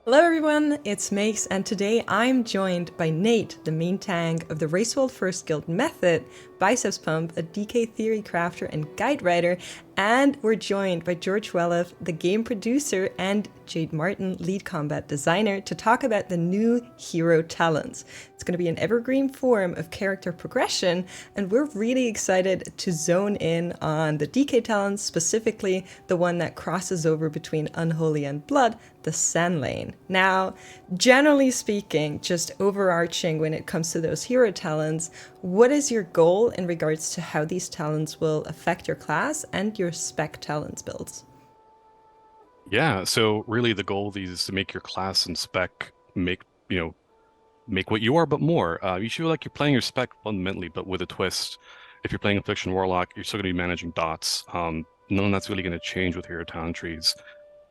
Hello everyone, it's Meeix, and today I'm joined by Nate, the main tank of the Raceworld First Guild Method, Biceps Pump, a DK theory crafter and guide writer, and we're joined by George Welliff, the game producer, and Jade Martin, lead combat designer, to talk about the new hero talents. It's going to be an evergreen form of character progression, and we're really excited to zone in on the DK talents, specifically the one that crosses over between Unholy and Blood, the Sand Lane. Now, generally speaking, just overarching when it comes to those hero talents, what is your goal in regards to how these talents will affect your class and your spec talents builds? Yeah, so really the goal of these is to make your class and spec make what you are, but more. You should feel like you're playing your spec fundamentally, but with a twist. If you're playing Affliction Warlock, you're still going to be managing dots. None of that's really going to change with hero talent trees.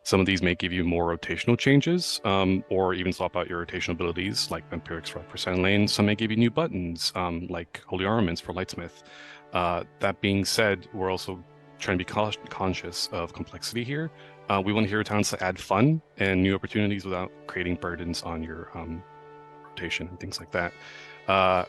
Some of these may give you more rotational changes, or even swap out your rotational abilities, like Vampiric for Sand Lane. Some may give you new buttons, like Holy Armaments for Lightsmith. That being said, we're also trying to be conscious of complexity here. We want hero talents to add fun and new opportunities without creating burdens on your rotation and things like that. Uh,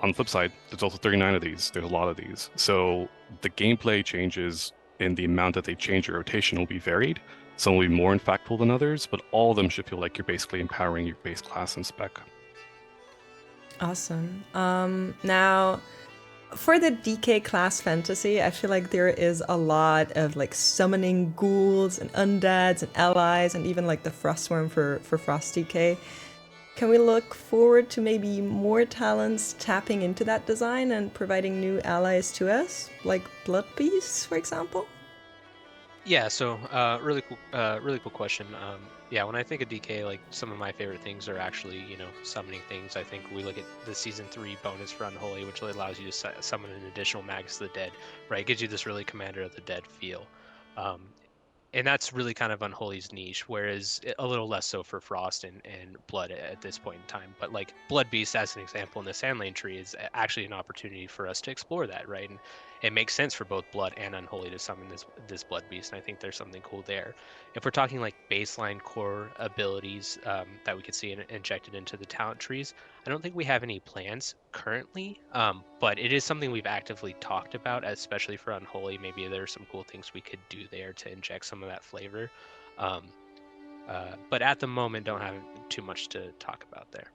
on the flip side, there's also 39 of these. There's a lot of these. So the gameplay changes in the amount that they change your rotation will be varied. Some will be more impactful than others, but all of them should feel like you're basically empowering your base class and spec. Awesome. Now, for the DK class fantasy, I feel like there is a lot of like summoning ghouls and undeads and allies, and even like the Frostworm for Frost DK. Can we look forward to maybe more talents tapping into that design and providing new allies to us, like Blood Beasts, for example? Yeah, so really cool question. Yeah, when I think of DK, like some of my favorite things are actually, summoning things. I think we look at the season 3 bonus for Unholy, which allows you to summon an additional Magus of the Dead, right? It gives you this really Commander of the Dead feel. Um, and that's really kind of Unholy's niche, whereas a little less so for Frost and Blood at this point in time. But like Blood Beast, as an example, in the Sandlane tree is actually an opportunity for us to explore that, right? And it makes sense for both Blood and Unholy to summon this Blood Beast, and I think there's something cool there. If we're talking like baseline core abilities that we could see injected into the talent trees, I don't think we have any plans currently, but it is something we've actively talked about, especially for Unholy. Maybe there are some cool things we could do there to inject some of that flavor. Um, but at the moment, don't have too much to talk about there.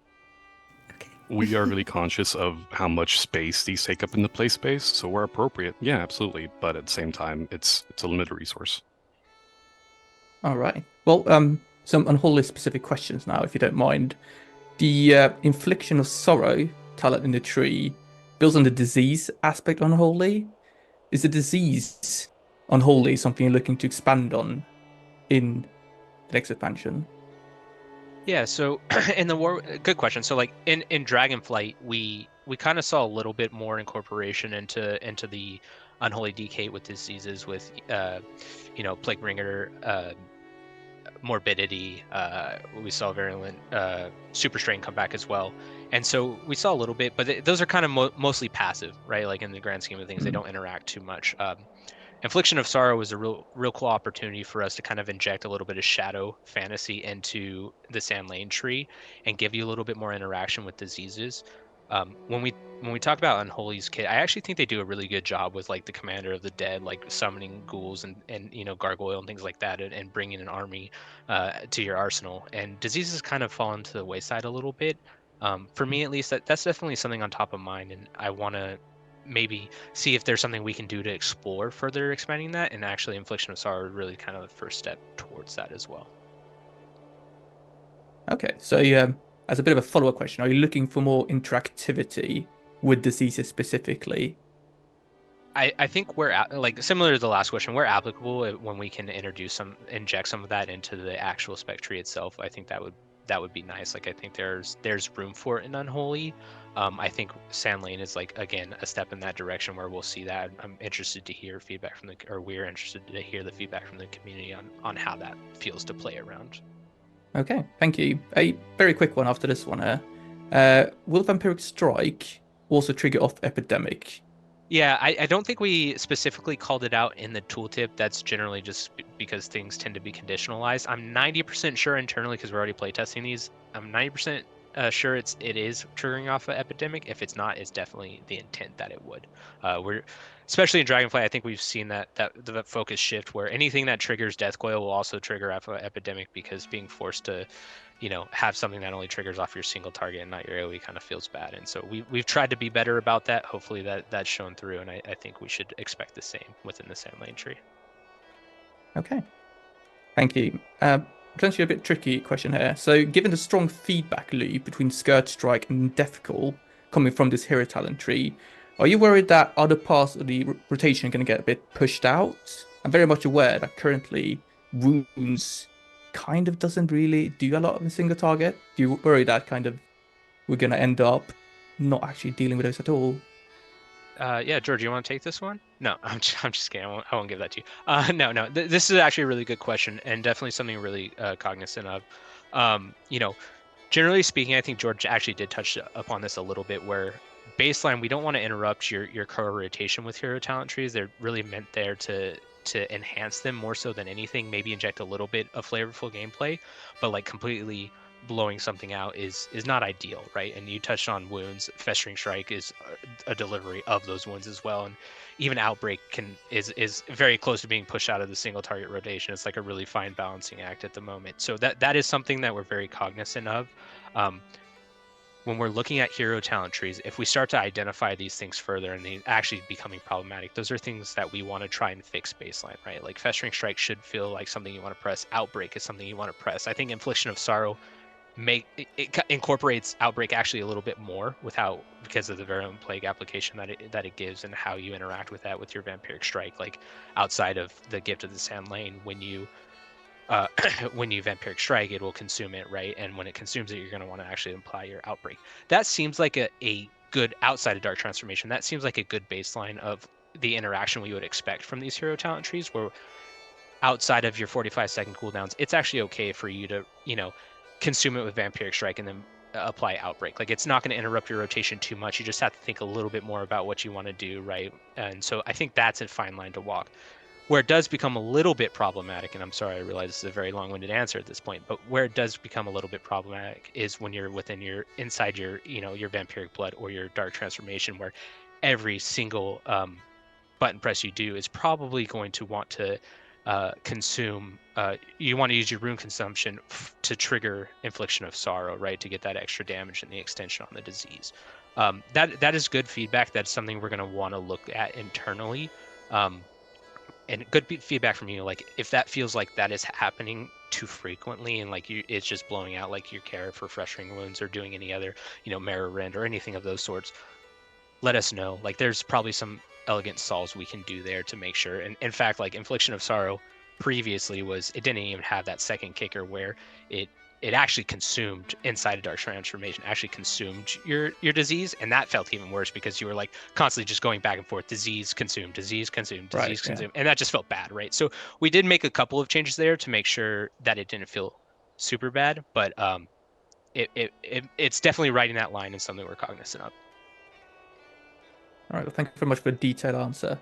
Okay. We are really conscious of how much space these take up in the play space, so where appropriate, yeah, absolutely. But at the same time, it's a limited resource. All right. Well, some unholy specific questions now, if you don't mind. The infliction of sorrow talent in the tree builds on the disease aspect unholy. Is the disease unholy something you're looking to expand on in the next expansion? Yeah, so in the war, good question. So like in Dragonflight, we kind of saw a little bit more incorporation into the unholy DK with diseases with plague bringer, morbidity. We saw virulent super strain come back as well, and so we saw a little bit, but those are kind of mostly passive, right? Like in the grand scheme of things, they don't interact too much. Infliction of Sorrow was a real cool opportunity for us to kind of inject a little bit of shadow fantasy into the Sand Lane tree and give you a little bit more interaction with diseases. When we talk about Unholy's kit, I actually think they do a really good job with like the Commander of the Dead, like summoning ghouls and gargoyle and things like that, and bringing an army to your arsenal. And diseases kind of fallen to the wayside a little bit. For me, at least, that's definitely something on top of mind, and I want to maybe see if there's something we can do to explore further expanding that. And actually, Infliction of Sorrow really kind of the first step towards that as well. Okay, so as a bit of a follow-up question, are you looking for more interactivity with diseases specifically? I think like similar to the last question, we're applicable when we can inject some of that into the actual spec tree itself. I think that would be nice. Like I think there's room for it in Unholy. I think Sand Lane is like again a step in that direction where we'll see that. I'm interested to hear feedback or we're interested to hear the feedback from the community on how that feels to play around. Okay, thank you. A very quick one after this one here. Will Vampiric Strike also trigger off Epidemic? Yeah, I don't think we specifically called it out in the tooltip. That's generally just because things tend to be conditionalized. I'm 90% sure internally, because we're already playtesting these, I'm 90% sure it is triggering off of epidemic. If it's not, it's definitely the intent that it would. We're especially in Dragonflight, I think we've seen that the focus shift where anything that triggers Death Coil will also trigger off of epidemic, because being forced to have something that only triggers off your single target and not your AoE kind of feels bad. And so we've tried to be better about that. Hopefully that's shown through, and I think we should expect the same within the Sand Lane tree. Okay, thank you. Potentially a bit tricky question here. So, given the strong feedback loop between Scourge Strike and Death Call coming from this hero talent tree, are you worried that other parts of the rotation are going to get a bit pushed out? I'm very much aware that currently Wounds kind of doesn't really do a lot of a single target. Do you worry that kind of we're going to end up not actually dealing with those at all? Yeah, George, you want to take this one? No, I'm just kidding. I won't give that to you. No. This is actually a really good question, and definitely something really cognizant of. Generally speaking, I think George actually did touch upon this a little bit, where baseline, we don't want to interrupt your co-rotation with hero talent trees. They're really meant there to enhance them more so than anything, maybe inject a little bit of flavorful gameplay, but like completely blowing something out is not ideal, right? And you touched on wounds. Festering Strike is a delivery of those wounds as well, and even Outbreak is very close to being pushed out of the single target rotation. It's like a really fine balancing act at the moment. So that is something that we're very cognizant of. When we're looking at hero talent trees, if we start to identify these things further and they actually becoming problematic, those are things that we want to try and fix baseline, right? Like Festering Strike should feel like something you want to press. Outbreak is something you want to press. I think Infliction of Sorrow it incorporates Outbreak actually a little bit more because of the Virulent Plague application that it gives, and how you interact with that with your Vampiric Strike. Like outside of the Gift of the Sand Lane, when you when you Vampiric Strike, it will consume it, right? And when it consumes it, you're going to want to actually apply your Outbreak. That seems like a good, outside of Dark Transformation, that seems like a good baseline of the interaction we would expect from these hero talent trees, where outside of your 45-second cooldowns, it's actually okay for you to, consume it with Vampiric Strike and then apply Outbreak. Like, it's not going to interrupt your rotation too much. You just have to think a little bit more about what you want to do, right? And so I think that's a fine line to walk. Where it does become a little bit problematic, and I'm sorry, I realize this is a very long-winded answer at this point, but where it does become a little bit problematic is when you're inside your Vampiric Blood or your Dark Transformation, where every single button press you do is probably going to want to consume. You want to use your rune consumption to trigger Infliction of Sorrow, right, to get that extra damage and the extension on the disease. That is good feedback. That's something we're going to want to look at internally. And good feedback from you, like if that feels like that is happening too frequently, and like it's just blowing out like your care for Frustrating Wounds or doing any other, Mirror Rend or anything of those sorts, let us know. Like there's probably some elegant solves we can do there to make sure. And in fact, like Infliction of Sorrow previously it didn't even have that second kicker where it actually consumed inside of Dark Transformation, actually consumed your disease, and that felt even worse because you were like constantly just going back and forth, disease consumed, disease consumed, disease consumed, and that just felt bad, right? So we did make a couple of changes there to make sure that it didn't feel super bad, but it's definitely riding that line and something we're cognizant of. All right, well, thank you very much for a detailed answer.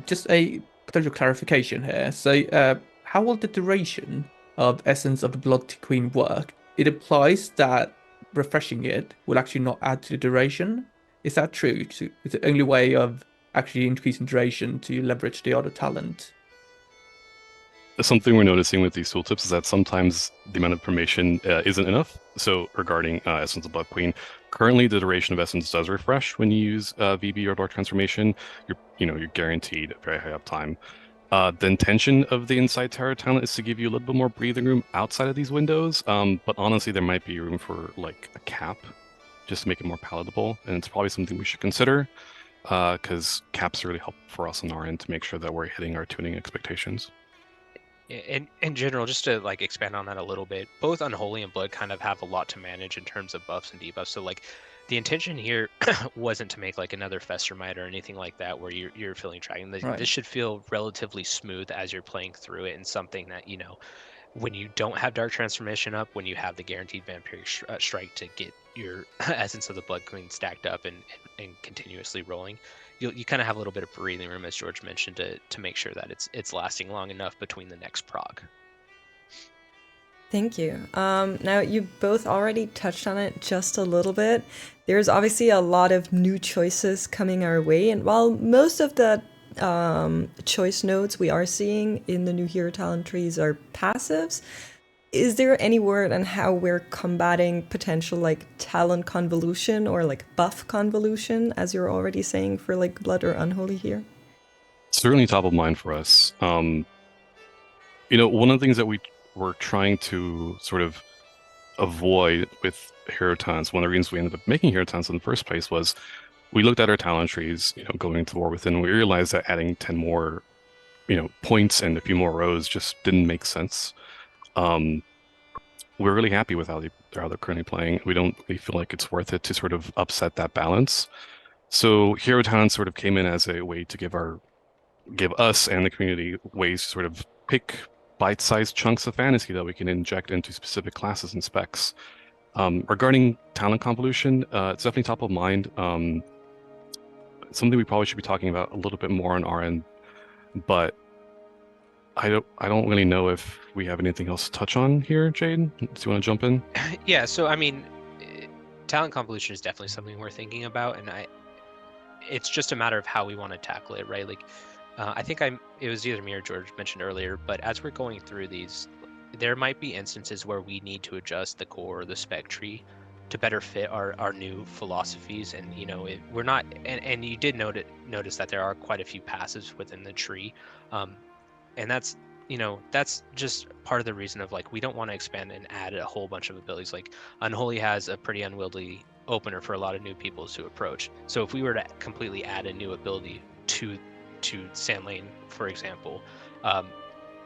Just a potential clarification here. So, how will the duration of Essence of the Blood Queen work? It implies that refreshing it will actually not add to the duration. Is that true? Is the only way of actually increasing duration to leverage the other talent? Something we're noticing with these tooltips is that sometimes the amount of information isn't enough. So regarding Essence of Blood Queen, currently the duration of Essence does refresh when you use VB or Dark Transformation. You're guaranteed very high uptime. The intention of the Inside Terror talent is to give you a little bit more breathing room outside of these windows. But honestly, there might be room for like a cap just to make it more palatable, and it's probably something we should consider because caps really help for us on our end to make sure that we're hitting our tuning expectations. In general, just to like expand on that a little bit, both Unholy and Blood kind of have a lot to manage in terms of buffs and debuffs. So like the intention here wasn't to make like another Festermite or anything like that where you're feeling tracking. Right. This should feel relatively smooth as you're playing through it, and something that, when you don't have Dark Transformation up, when you have the guaranteed Vampiric Strike to get your Essence of the Blood Queen stacked up and continuously rolling, you kind of have a little bit of breathing room, as George mentioned, to make sure that it's lasting long enough between the next proc. Thank you. Now, you both already touched on it just a little bit. There's obviously a lot of new choices coming our way, and while most of the choice nodes we are seeing in the new hero talent trees are passives, is there any word on how we're combating potential like talent convolution or like buff convolution, as you're already saying for like blood or unholy here? Certainly top of mind for us. One of the things that we were trying to sort of avoid with hero talents, one of the reasons we ended up making hero talents in the first place was we looked at our talent trees, going into War Within, and we realized that adding 10 more, points and a few more rows just didn't make sense. We're really happy with how they're currently playing. We don't really feel like it's worth it to sort of upset that balance. So hero talents sort of came in as a way to give us and the community ways to sort of pick bite-sized chunks of fantasy that we can inject into specific classes and specs. Regarding talent convolution, it's definitely top of mind. Something we probably should be talking about a little bit more on our end, but I don't really know if we have anything else to touch on here. Jade, do you want to jump in? Yeah, so I mean, talent convolution is definitely something we're thinking about, and it's just a matter of how we want to tackle it, right? Like, I think it was either me or George mentioned earlier, but as we're going through these, there might be instances where we need to adjust the core or the spec tree to better fit our new philosophies. And we're not, and you did notice that there are quite a few passives within the tree, and that's just part of the reason of like we don't want to expand and add a whole bunch of abilities. Like Unholy has a pretty unwieldy opener for a lot of new people to approach. So if we were to completely add a new ability to Sandan, for example,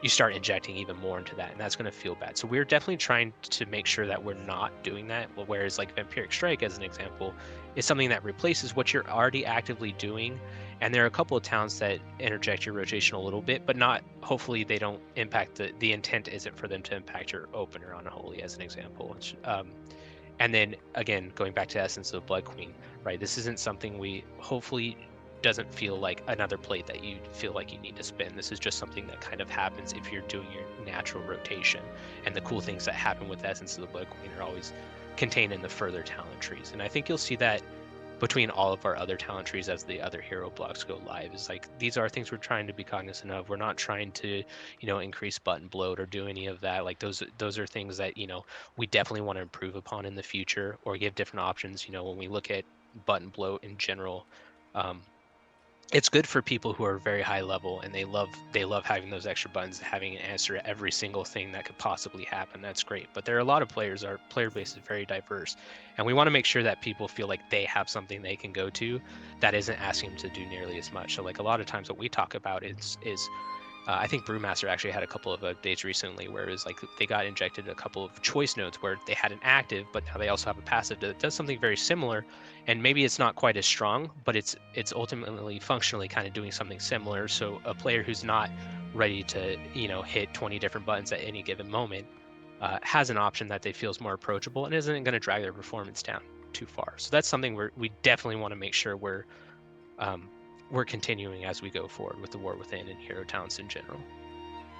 you start injecting even more into that, and that's going to feel bad. So we're definitely trying to make sure that we're not doing that. Whereas like Vampiric Strike, as an example, is something that replaces what you're already actively doing. And there are a couple of talents that interject your rotation a little bit, but not, hopefully they don't impact the intent isn't for them to impact your opener on Unholy, as an example. And then again, going back to Essence of Blood Queen, right? This isn't something we hopefully doesn't feel like another plate that you feel like you need to spin. This is just something that kind of happens if you're doing your natural rotation. And the cool things that happen with Essence of the Blood Queen are always contained in the further talent trees. And I think you'll see that between all of our other talent trees as the other hero blocks go live. Is like these are things we're trying to be cognizant of. We're not trying to, increase button bloat or do any of that. Like those are things that, we definitely want to improve upon in the future or give different options. When we look at button bloat in general, it's good for people who are very high level and they love having those extra buttons, having an answer to every single thing that could possibly happen. That's great. But there are a lot of players, our player base is very diverse, and we want to make sure that people feel like they have something they can go to that isn't asking them to do nearly as much. So like a lot of times what we talk about is I think Brewmaster actually had a couple of updates recently where it was like they got injected a couple of choice nodes where they had an active, but now they also have a passive that does something very similar. And maybe it's not quite as strong, but it's ultimately functionally kind of doing something similar. So a player who's not ready to hit 20 different buttons at any given moment has an option that they feel is more approachable and isn't going to drag their performance down too far. So that's something we definitely want to make sure we're continuing as we go forward with the War Within and hero talents in general.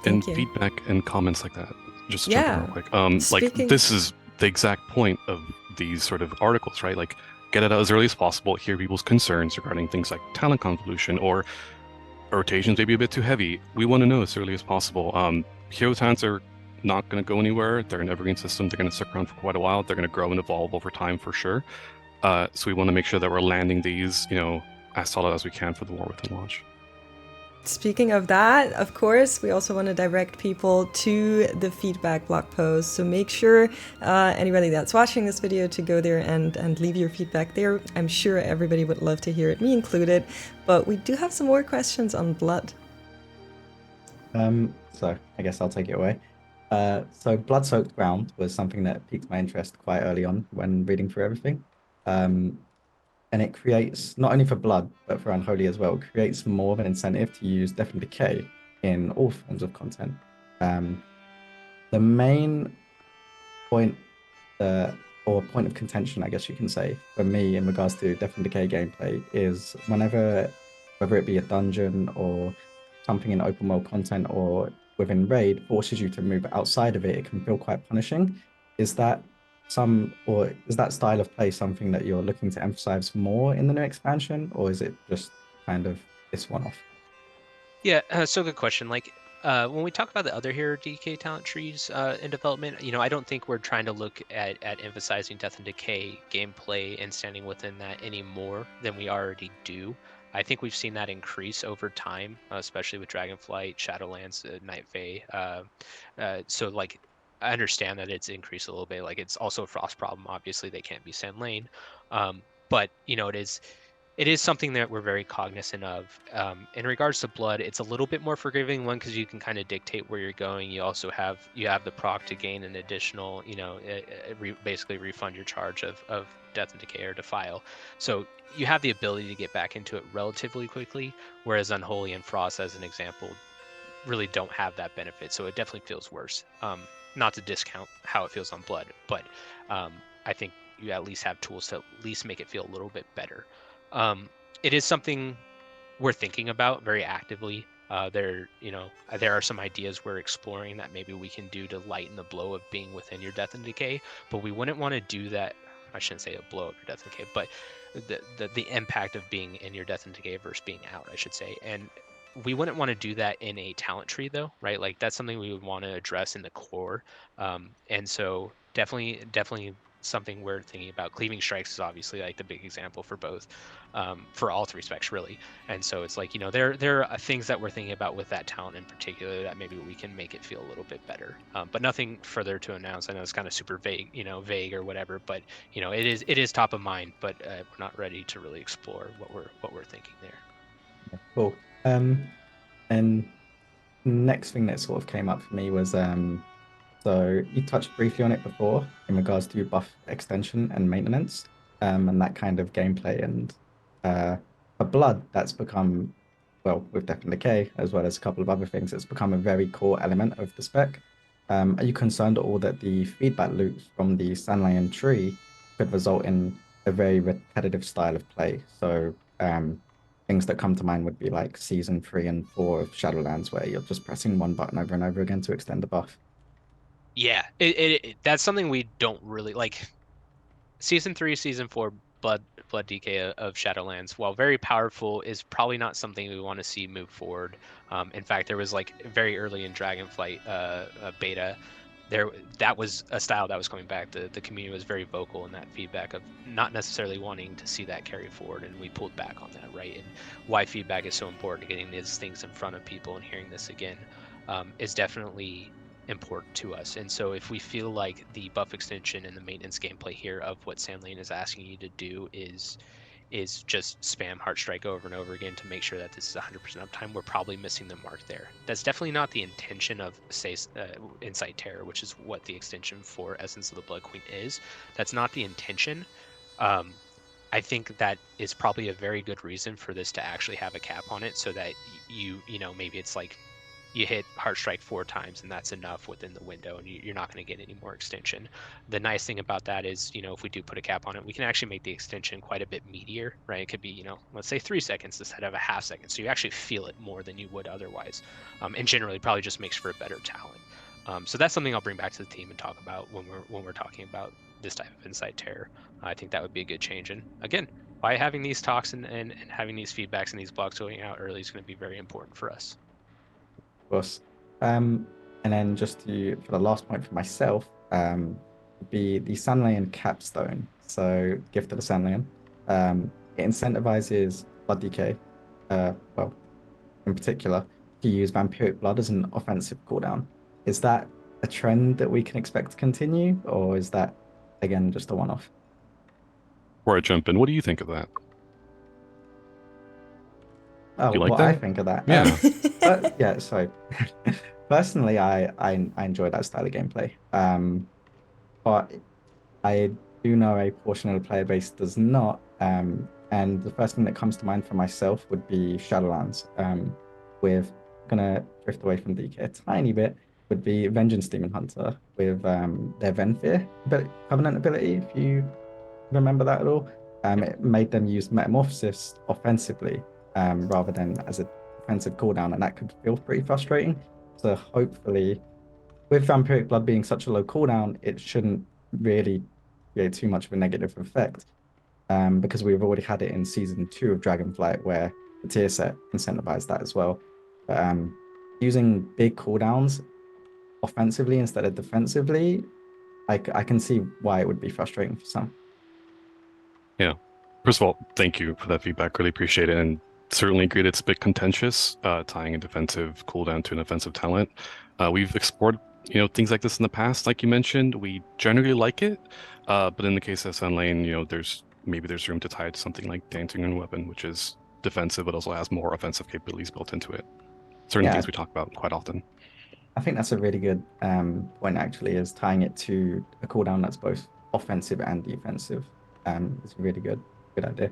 And Thank you. feedback and comments like that. Just to Yeah. jump in real quick. Speaking- Like this is the exact point of these sort of articles, right? Like get it out as early as possible, hear people's concerns regarding things like talent convolution or rotations may be a bit too heavy. We want to know as early as possible. Hero talents are not going to go anywhere. They're an evergreen system. They're going to stick around for quite a while. They're going to grow and evolve over time for sure. So we want to make sure that we're landing these, as solid as we can for the War Within launch. Speaking of that, of course, we also want to direct people to the feedback blog post. So make sure anybody that's watching this video to go there and leave your feedback there. I'm sure everybody would love to hear it, me included. But we do have some more questions on blood. So I guess I'll take it away. So blood-soaked ground was something that piqued my interest quite early on when reading through everything. And it creates, not only for blood, but for unholy as well, creates more of an incentive to use Death and Decay in all forms of content. The main point, or or point of contention, I guess you can say, for me in regards to Death and Decay gameplay is whenever, whether it be a dungeon or something in open world content or within raid forces you to move outside of it, it can feel quite punishing. Is that is that style of play something that you're looking to emphasize more in the new expansion, or is it just kind of this one off? Yeah, so good question. Like, when we talk about the other hero DK talent trees in development, I don't think we're trying to look at emphasizing Death and Decay gameplay and standing within that any more than we already do. I think we've seen that increase over time, especially with Dragonflight, Shadowlands, Night Fae. So, like, I understand that it's increased a little bit. Like, it's also a Frost problem. Obviously, they can't be Sand Lane. But, it is something that we're very cognizant of. In regards to blood, it's a little bit more forgiving one because you can kind of dictate where you're going. You also have the proc to gain an additional, basically refund your charge of death and decay or defile. So you have the ability to get back into it relatively quickly, whereas unholy and frost, as an example, really don't have that benefit. So it definitely feels worse. Not to discount how it feels on blood, but I think you at least have tools to at least make it feel a little bit better. It is something we're thinking about very actively. There are some ideas we're exploring that maybe we can do to lighten the blow of being within your death and decay, but we wouldn't want to do that. I shouldn't say a blow of your death and decay, but the impact of being in your death and decay versus being out, I should say. And we wouldn't want to do that in a talent tree though, right? Like that's something we would want to address in the core. And so definitely something we're thinking about. Cleaving strikes is obviously like the big example for both, for all three specs really. And so it's like, there are things that we're thinking about with that talent in particular that maybe we can make it feel a little bit better. But nothing further to announce. I know it's kind of super vague or whatever, but it is top of mind, but we're not ready to really explore what we're thinking there. Cool. And next thing that sort of came up for me was so you touched briefly on it before in regards to buff extension and maintenance, and that kind of gameplay. And for blood, that's become, well, with Death and Decay as well as a couple of other things, it's become a very core element of the spec. Are you concerned at all that the feedback loops from the Sandlion tree could result in a very repetitive style of play? So things that come to mind would be like season 3 and 4 of Shadowlands, where you're just pressing one button over and over again to extend the buff. Yeah, that's something we don't really like. Season 3, Season 4, Blood DK of Shadowlands, while very powerful, is probably not something we want to see move forward. In fact, there was like very early in Dragonflight beta, that was a style that was coming back. The community was very vocal in that feedback of not necessarily wanting to see that carry forward, and we pulled back on that, right? And why feedback is so important, getting these things in front of people and hearing this again, is definitely important to us. And so if we feel like the buff extension and the maintenance gameplay here of what Sandlane is asking you to do is just spam Heartstrike over and over again to make sure that this is 100% uptime, we're probably missing the mark there. That's definitely not the intention of, say, Insight Terror, which is what the extension for Essence of the Blood Queen is. That's not the intention. I think that is probably a very good reason for this to actually have a cap on it, so that maybe it's like you hit Heartstrike 4 times and that's enough within the window, and you're not going to get any more extension. The nice thing about that is, if we do put a cap on it, we can actually make the extension quite a bit meatier, right? It could be, let's say 3 seconds instead of a half second, so you actually feel it more than you would otherwise. And generally probably just makes for a better talent. So that's something I'll bring back to the team and talk about when we're talking about this type of Insight Terror. I think that would be a good change. And again, by having these talks and having these feedbacks and these blogs going out early is going to be very important for us. Of course. And then just for the last point for myself, would be the Sandlion capstone. So Gift of the Sandlion. It incentivizes blood decay, well, in particular, to use vampiric blood as an offensive cooldown. Is that a trend that we can expect to continue, or is that again just a one-off? Before I jump in, what do you think of that? Oh, You like what that? I think of that. Yeah. But yeah, so personally, I enjoy that style of gameplay. But I do know a portion of the player base does not. And the first thing that comes to mind for myself would be Shadowlands. With gonna drift away from DK a tiny bit. would be Vengeance Demon Hunter with their Venfear Covenant ability, if you remember that at all. It made them use Metamorphosis offensively rather than as a defensive cooldown, and that could feel pretty frustrating. So hopefully, with Vampiric Blood being such a low cooldown, it shouldn't really create too much of a negative effect. Because we've already had it in season 2 of Dragonflight, where the tier set incentivized that as well. But using big cooldowns offensively instead of defensively, I can see why it would be frustrating for some. Yeah. First of all, thank you for that feedback. Really appreciate it. And certainly agree that it's a bit contentious, tying a defensive cooldown to an offensive talent. We've explored, things like this in the past, like you mentioned. We generally like it. But in the case of Sun Lane, there's room to tie it to something like Dancing Rune Weapon, which is defensive, but also has more offensive capabilities built into it. Certain things we talk about quite often. I think that's a really good point, actually, is tying it to a cooldown that's both offensive and defensive. It's a really good idea.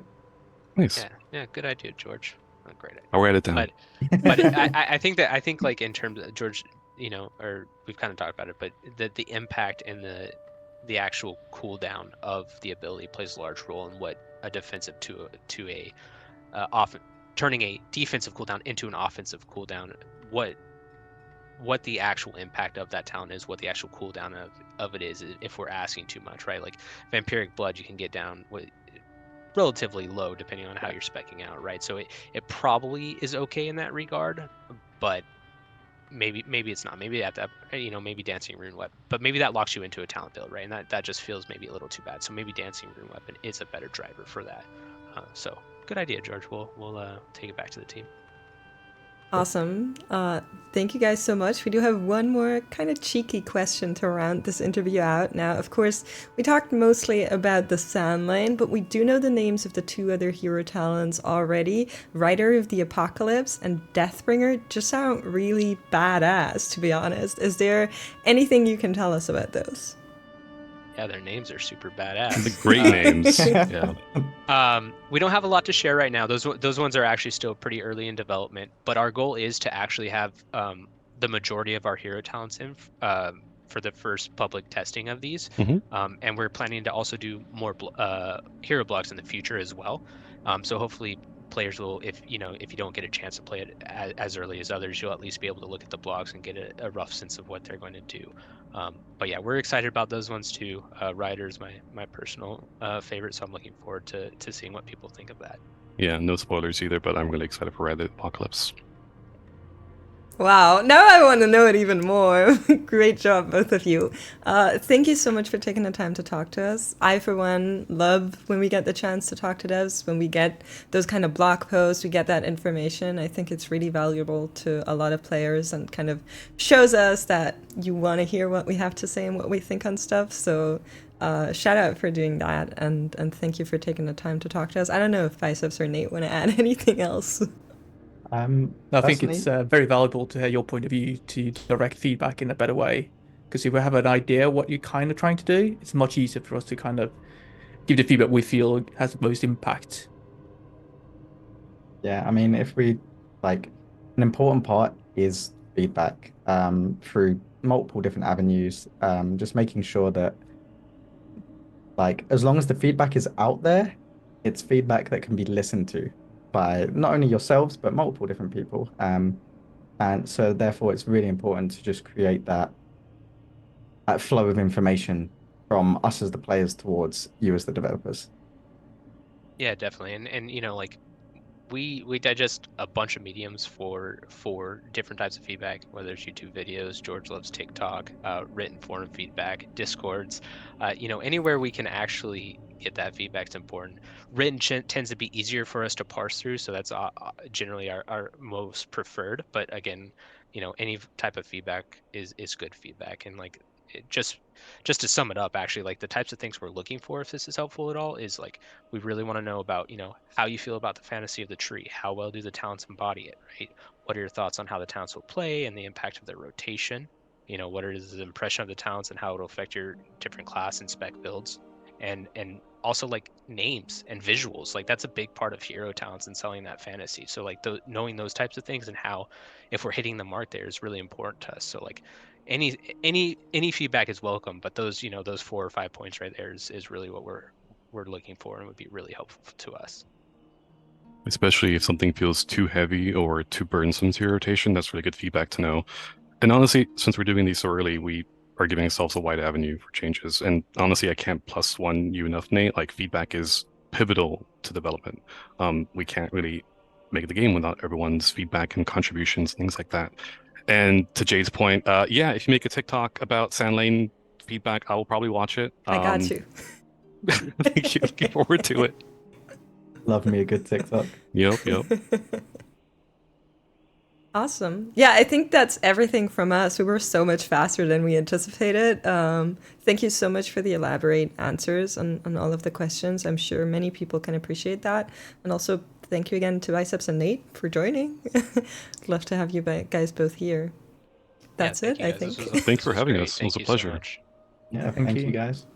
Nice. Yeah, good idea, George. Great idea. I'll write it down. But I think like in terms of George, or we've kind of talked about it, but the impact and the actual cooldown of the ability plays a large role in what a defensive to a turning a defensive cooldown into an offensive cooldown. What the actual impact of that talent is, what the actual cooldown of it is, if we're asking too much, right? Like Vampiric Blood, you can get down with relatively low depending on how you're speccing out, right? So it probably is okay in that regard, but maybe it's not. Maybe at that, maybe Dancing Rune Weapon, but maybe that locks you into a talent build, right? And that just feels maybe a little too bad. So maybe Dancing Rune Weapon is a better driver for that. So good idea, George. We'll take it back to the team. Awesome. Thank you guys so much. We do have one more kind of cheeky question to round this interview out. Now, of course, we talked mostly about the Sand Lane, but we do know the names of the 2 other hero talents already. Rider of the Apocalypse and Deathbringer just sound really badass, to be honest. Is there anything you can tell us about those? Yeah, their names are super badass. The great names. Yeah. We don't have a lot to share right now. Those ones are actually still pretty early in development, but our goal is to actually have the majority of our hero talents in for the first public testing of these. And we're planning to also do more hero blogs in the future as well. So hopefully players will, if you don't get a chance to play it as early as others, you'll at least be able to look at the blogs and get a rough sense of what they're going to do. But yeah, we're excited about those ones too. Rider's my personal favorite, so I'm looking forward to seeing what people think of that. Yeah, no spoilers either, but I'm really excited for Rider Apocalypse. Wow, now I want to know it even more. Great job, both of you. Thank you so much for taking the time to talk to us. I, for one, love when we get the chance to talk to devs, when we get those kind of blog posts, we get that information. I think it's really valuable to a lot of players and kind of shows us that you want to hear what we have to say and what we think on stuff. So shout out for doing that, and thank you for taking the time to talk to us. I don't know if Biceps or Nate want to add anything else. I think it's very valuable to hear your point of view to direct feedback in a better way, because if we have an idea what you're kind of trying to do, it's much easier for us to kind of give the feedback we feel has the most impact. Yeah, I mean, if we an important part is feedback through multiple different avenues, just making sure that as long as the feedback is out there, it's feedback that can be listened to by not only yourselves but multiple different people, and so therefore it's really important to just create that flow of information from us as the players towards you as the developers. Yeah, definitely. And we digest a bunch of mediums for different types of feedback, whether it's YouTube videos, George loves TikTok, written form feedback, Discords, anywhere we can actually get that feedback is important. Written tends to be easier for us to parse through, so that's generally our most preferred. But again, any type of feedback is good feedback. And just to sum it up, actually, the types of things we're looking for, if this is helpful at all, is we really want to know about how you feel about the fantasy of the tree. How well do the talents embody it, right? What are your thoughts on how the talents will play and the impact of their rotation? What is the impression of the talents and how it'll affect your different class and spec builds? And also names and visuals, that's a big part of hero talents and selling that fantasy. So knowing those types of things and how, if we're hitting the mark there, is really important to us. So any feedback is welcome. But those those 4 or 5 points right there is really what we're looking for and would be really helpful to us. Especially if something feels too heavy or too burdensome to your rotation, that's really good feedback to know. And honestly, since we're doing these so early, we are giving ourselves a wide avenue for changes. And honestly, I can't +1 you enough, Nate. Like, feedback is pivotal to development. We can't really make the game without everyone's feedback and contributions, things like that. And to Jade's point, yeah, if you make a TikTok about Sand Lane feedback, I will probably watch it. I got you. Thank you. Looking forward to it. Love me a good TikTok. Yep. Awesome. Yeah, I think that's everything from us. We were so much faster than we anticipated. Thank you so much for the elaborate answers on all of the questions. I'm sure many people can appreciate that. And also, thank you again to Biceps and Nate for joining. Love to have you guys both here. That's it, I think. Thanks for having us. It was a pleasure. Yeah, Thank thank you. you guys.